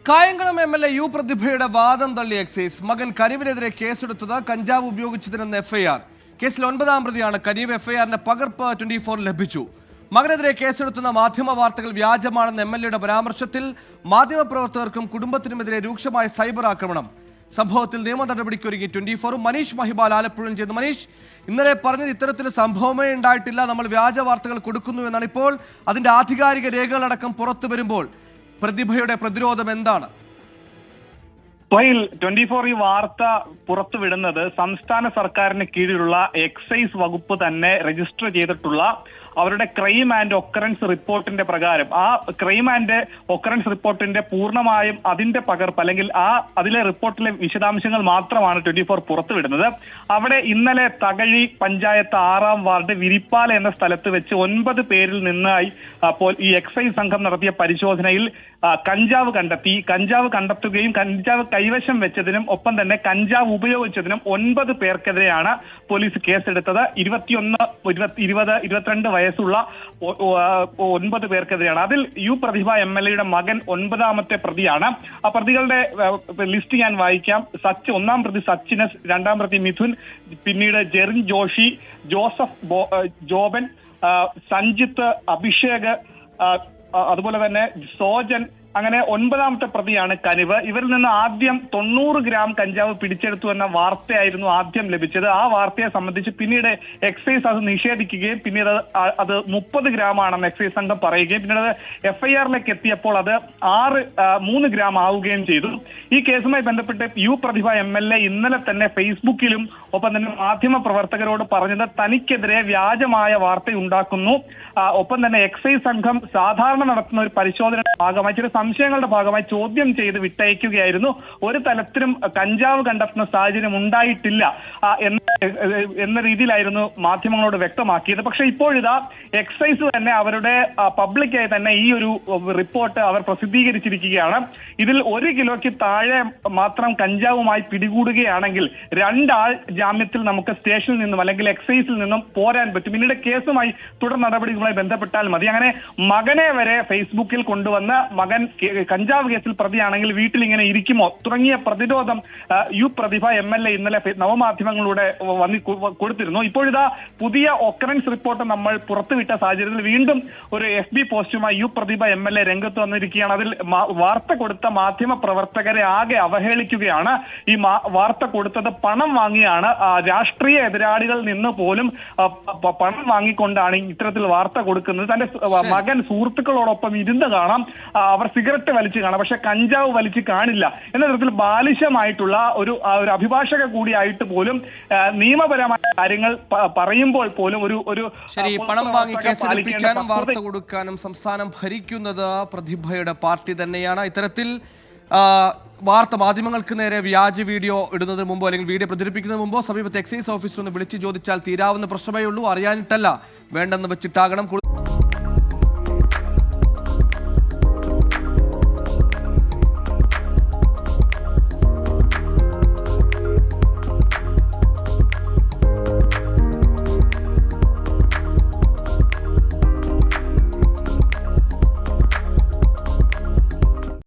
Kayamkulam MLA U പ്രതിഭയുടെ വാദം തള്ളി excise. മകൻ കനീവിനെതിരെ കേസെടുത്തത് കഞ്ചാവ് ഉപയോഗിച്ചതിനെന്ന് FIR. കേസിൽ 9ാം പ്രതിയാണ് കനീവ്. FIRന്റെ പകർപ്പ് 24 ലഭിച്ചു. മകനെതിരെ കേസെടുത്തുന്ന മാധ്യമ വാർത്തകൾ വ്യാജമാണെന്ന MLAയുടെ പരാമർശത്തിൽ മാധ്യമപ്രവർത്തകർക്കും കുടുംബത്തിനുമെതിരെ രൂക്ഷമായ സൈബർ ആക്രമണം. സംഭവത്തിൽ നിയമ നടപടിക്കൊരുങ്ങി 24. മനീഷ് മഹിബാൽ ആലപ്പുഴയിൽ ചെയ്തു. മനീഷ്, ഇന്നലെ പറഞ്ഞത് ഇത്തരത്തിൽ സംഭവമേ ഉണ്ടായിട്ടില്ല, നമ്മൾ വ്യാജ വാർത്തകൾ കൊടുക്കുന്നു എന്നാണ്. ഇപ്പോൾ അതിന്റെ ആധികാരിക രേഖകളടക്കം പുറത്തു വരുമ്പോൾ പ്രതിഭയുടെ പ്രതിരോധം എന്താണ്? 24 ഈ വാർത്ത പുറത്തുവിടുന്നത് സംസ്ഥാന സർക്കാരിന് കീഴിലുള്ള എക്സൈസ് വകുപ്പ് തന്നെ രജിസ്റ്റർ ചെയ്തിട്ടുള്ള അവരുടെ ക്രൈം ആൻഡ് ഒക്കറൻസ് റിപ്പോർട്ടിന്റെ പ്രകാരം. ആ ക്രൈം ആൻഡ് ഒക്കറൻസ് റിപ്പോർട്ടിന്റെ പൂർണ്ണമായും അതിന്റെ പകർപ്പ് അല്ലെങ്കിൽ അതിലെ റിപ്പോർട്ടിലെ വിശദാംശങ്ങൾ മാത്രമാണ് 24 പുറത്തുവിടുന്നത്. അവിടെ ഇന്നലെ തകഴി പഞ്ചായത്ത് 6ാം വാർഡ് വിരിപ്പാല എന്ന സ്ഥലത്ത് വെച്ച് 9 പേരിൽ നിന്നായി ഈ എക്സൈസ് സംഘം നടത്തിയ പരിശോധനയിൽ കഞ്ചാവ് കണ്ടെത്തി. കഞ്ചാവ് കണ്ടെത്തുകയും കഞ്ചാവ് കൈവശം വെച്ചതിനും ഒപ്പം തന്നെ കഞ്ചാവ് ഉപയോഗിച്ചതിനും 9 പേർക്കെതിരെയാണ് പോലീസ് കേസെടുത്തത്. 21, 20, 22 വയസ്സുള്ള 9 പേർക്കെതിരെയാണ്. അതിൽ യു പ്രതിഭ MLAയുടെ മകൻ 9ാമത്തെ പ്രതിയാണ്. ആ പ്രതികളുടെ ലിസ്റ്റ് ഞാൻ വായിക്കാം. 1ാം പ്രതി സച്ചിനസ്, 2ാം പ്രതി മിഥുൻ, പിന്നീട് ജെറിൻ ജോഷി, ജോസഫ് ജോബൻ, സഞ്ജിത്ത്, അഭിഷേക്, അതുപോലെ തന്നെ സോജൻ, അങ്ങനെ 9ാമത്തെ പ്രതിയാണ് കനിവ്. ഇവരിൽ നിന്ന് ആദ്യം 90 ഗ്രാം കഞ്ചാവ് പിടിച്ചെടുത്തു എന്ന വാർത്തയായിരുന്നു ആദ്യം ലഭിച്ചത്. ആ വാർത്തയെ സംബന്ധിച്ച് പിന്നീട് എക്സൈസ് അത് നിഷേധിക്കുകയും പിന്നീട് അത് 30 ഗ്രാം ആണെന്ന് എക്സൈസ് സംഘം പറയുകയും പിന്നീട് FIRലേക്ക് എത്തിയപ്പോൾ അത് 3 ഗ്രാം ആവുകയും ചെയ്തു. ഈ കേസുമായി ബന്ധപ്പെട്ട് യു പ്രതിഭ MLA ഇന്നലെ തന്നെ ഫേസ്ബുക്കിലും ഒപ്പം തന്നെ മാധ്യമ പ്രവർത്തകരോട് പറഞ്ഞത് തനിക്കെതിരെ വ്യാജമായ വാർത്തയുണ്ടാക്കുന്നു, ഒപ്പം തന്നെ എക്സൈസ് സംഘം സാധാരണ നടത്തുന്ന ഒരു പരിശോധനയുടെ ഭാഗമായി ചില സംശയങ്ങളുടെ ഭാഗമായി ചോദ്യം ചെയ്ത് വിട്ടയക്കുകയായിരുന്നു. ഒരു തലത്തിലും കഞ്ചാവ് കണ്ടെത്തുന്ന സാഹചര്യം ഉണ്ടായിട്ടില്ല എന്ന രീതിയിലായിരുന്നു മാധ്യമങ്ങളോട് വ്യക്തമാക്കിയത്. പക്ഷേ ഇപ്പോഴിതാ എക്സൈസ് തന്നെ അവരുടെ പബ്ലിക്കായി തന്നെ ഈ ഒരു റിപ്പോർട്ട് അവർ പ്രസിദ്ധീകരിച്ചിരിക്കുകയാണ്. ഇതിൽ 1 കിലോയ്ക്ക് താഴെ മാത്രം കഞ്ചാവുമായി പിടികൂടുകയാണെങ്കിൽ 2 ആൾ ജാമ്യത്തിൽ നമുക്ക് സ്റ്റേഷനിൽ നിന്നും അല്ലെങ്കിൽ എക്സൈസിൽ നിന്നും പോരാൻ പറ്റും. പിന്നീട് കേസുമായി തുടർ നടപടികളുമായി ബന്ധപ്പെട്ടാൽ മതി. അങ്ങനെ മകനെ വരെ ഫേസ്ബുക്കിൽ കൊണ്ടുവന്ന് മകൻ കഞ്ചാവ് കേസിൽ പ്രതിയാണെങ്കിൽ വീട്ടിൽ ഇങ്ങനെ ഇരിക്കുമോ തുടങ്ങിയ പ്രതിരോധം യു പ്രതിഭ MLA ഇന്നലെ നവമാധ്യമങ്ങളിലൂടെ കൊടുത്തിരുന്നു. ഇപ്പോഴിതാ പുതിയ ഒക്കറൻസ് റിപ്പോർട്ട് നമ്മൾ പുറത്തുവിട്ട സാഹചര്യത്തിൽ വീണ്ടും ഒരു FB പോസ്റ്റുമായി യു പ്രതിഭ MLA രംഗത്ത് വന്നിരിക്കുകയാണ്. അതിൽ വാർത്ത കൊടുത്ത മാധ്യമ പ്രവർത്തകരെ ആകെ അവഹേളിക്കുകയാണ്. ഈ വാർത്ത കൊടുത്തത് പണം വാങ്ങിയാണ്, രാഷ്ട്രീയ എതിരാളികളിൽ നിന്ന് പോലും പണം വാങ്ങിക്കൊണ്ടാണ് ഇത്തരത്തിൽ വാർത്ത കൊടുക്കുന്നത്. തന്റെ മകൻ സുഹൃത്തുക്കളോടൊപ്പം ഇരുന്ന് കാണാം, അവർ സിഗരറ്റ് വലിച്ചു കാണാം, പക്ഷെ കഞ്ചാവ് വലിച്ചു കാണില്ല എന്ന തരത്തിൽ ബാലിശമായിട്ടുള്ള ഒരു അഭിഭാഷക കൂടിയായിട്ട് പോലും നിയമപരമായ കാര്യങ്ങൾ പറയുമ്പോൾ പോലും ഒരു ശരി, പണം വാങ്ങി കേസെടുപ്പിക്കാനും വാർത്ത കൊടുക്കാനും സംസ്ഥാനം ഭരിക്കുന്നത് പ്രതിഭയുടെ പാർട്ടി തന്നെയാണ്. ഇത്തരത്തിൽ വാർത്ത മാധ്യമങ്ങൾക്ക് നേരെ വ്യാജ വീഡിയോ ഇടുന്നതിന് മുമ്പോ അല്ലെങ്കിൽ വീഡിയോ പ്രചരിപ്പിക്കുന്നതിന് മുമ്പോ സമീപത്തെ എക്സൈസ് ഓഫീസർ ഒന്ന് വിളിച്ച് ചോദിച്ചാൽ തീരാവുന്ന പ്രശ്നമേ ഉള്ളൂ. അറിയാനിട്ടല്ല, വേണ്ടെന്ന് വെച്ചിട്ടാകണം.